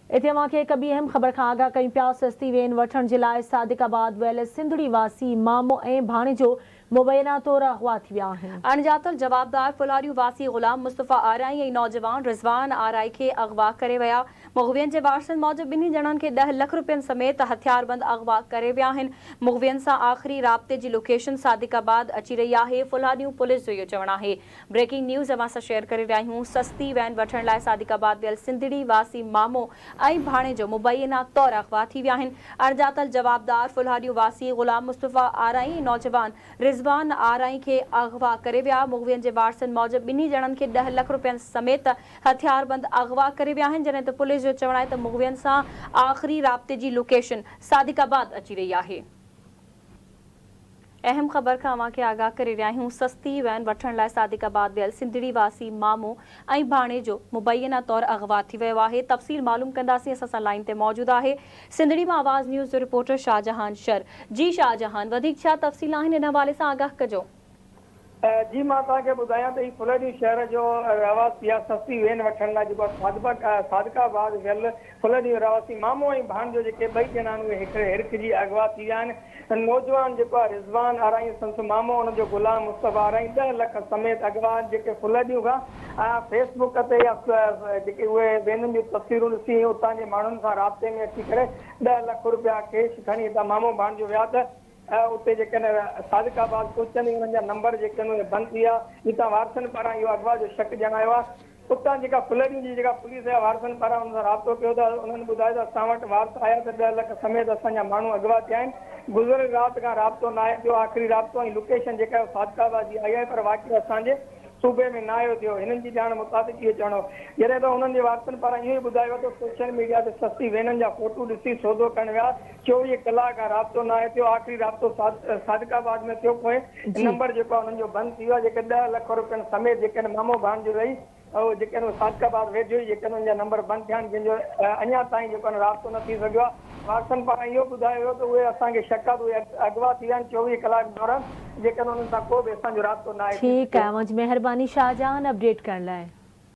इते मूंखे हिकु ॿी अहम ख़बर खां आगाह कयूं पिया। सस्ती वेन वठण जे लाइ सादिकाबाद वियल सिंधड़ी वासी मामो ऐं भाणेजो मुबैना तौर अगवा थी विया आहिनि। अणॼातल जवाबदार फुलारियूं वासी ग़ुलाम मुस्तफ़ा आराई ऐं नौजवान रिज़वान आराई खे अगवा करे विया। मुग़वियनि जे वारसनि मूजिबि ॿिन्ही ॼणनि खे 10 लख रुपयनि समेत हथियारबंद अगवा करे विया आहिनि। मुग़वियनि सां आख़िरी राब्ते जी लोकेशन सादिकाबाद अची रही आहे। फुलारियूं पुलिस जो इहो चवणु आहे। ब्रेकिंग न्यूज़ अवां सां शेयर करे रहिया आहियूं। सस्ती वैन वठण लाइ सादिकाबाद वियल सिंधड़ी वासी मामो ऐं भाणेजो मुबैना तौर अगवा थी विया आहिनि। अणॼातल जवाबदार फुलारियूं वासी ग़ुलाम मुस्तफ़ा आराई ऐं नौजवान रिज़वान आराई खे अगवा करे विया। मुग़वियनि जे वारसनि मूजिबि ॿिन्ही ॼणनि खे 10 लख रुपयनि समेत हथियारबंद अगवा करे विया आहिनि। जॾहिं त पुलिस जो चवणु आहे त मुग़वियनि सां आख़िरी राब्ते जी लोकेशन सादिकाबाद अची रही आहे। अहम ख़बर खां अवां खे आगाह करे रहिया आहियूं। सस्ती वैन वठण लाइ सादिकाबाद वियल सिंधड़ी वासी मामो ऐं भाणेजो मुबैना तौर अगवा थी वियो आहे। तफ़सील मालूम कंदासीं। असां सां लाइन ते मौजूदु आहे सिंधड़ी मां आवाज़ न्यूज़ जो रिपोर्टर शाहजहान शर। जी शाहजहान, वधीक छा तफ़सील आहिनि इन हवाले सां आगाह कजो। जी मां तव्हांखे ॿुधायां त फुलेरी शहर जो रहवासी आहे। सस्ती वेन वठण लाइ जेको सादिकाबाद वियल फुलेरी रहवासी मामो ऐं भाणेजो जेके ॿई ॼणा आहिनि उहे हिरख जी अगवा थी विया आहिनि। नौजवान जेको आहे रिज़वान आराई संस मामो हुनजो ग़ुलाम मुस्तफ़ा आराई 10 लख समेत अगवा जेके फुलेरियूं खां फेसबुक ते या जेके उहे वेनुनि जूं तस्वीरूं ॾिसी उतां जे माण्हुनि सां राब्ते में अची करे 10 लख रुपया कैश खणी हितां मामो भाणेजो विया त उते जेके सादिकाबाद पहुचनि हुननि जा नंबर जेके आहिनि उहे बंदि थी विया। हितां वारसनि पारां इहो अगवा जो शक ॼाणायो आहे। उतां जेका फुलेरियूं जी जेका पुलिस आहे वारसनि पारां हुन सां राब्तो कयो त उन्हनि ॿुधायो त असां वटि वारस आया त 10 लख समेत असांजा माण्हू अगवा थिया आहिनि। गुज़िरियल राति खां राब्तो न आहे थियो। आख़िरी राब्तो ऐं लोकेशन जेका आहे सादिकाबाद जी आई आहे पर वाक़ई असांजे सूबे में न आयो थियो। हिननि जी ॼाण मुताबिक़ इहो चवणो जॾहिं त हुननि जे वारसनि पारां इहो ई ॿुधायो त सोशल मीडिया ते सस्ती वेननि जा फोटू ॾिसी सौदो करणु विया। 24 कलाक खां राब्तो न आहे थियो। आख़िरी राब्तो सादिकाबाद में थियो पोइ नंबर जेको आहे हुननि जो बंदि थी वियो आहे। जेके 10 लख रुपयनि समेत जेके मामो भाणेजो रही ऐं जेके सादिकाबाद वेझो ई जेके हुननि जा नंबर बंदि थिया आहिनि जंहिंजो अञा ताईं जेको राब्तो न थी सघियो आहे। वारसनि पारां इहो ॿुधायो वियो त उहे असांखे शक आहे त उहे अगवा थी विया आहिनि 24 कलाक दौरान जेकॾहिं हुननि सां को बि असांजो राब्तो न आहे। ठीकु आहे, मुंहिंजी महिरबानी शाहजहान अपडेट करण लाइ।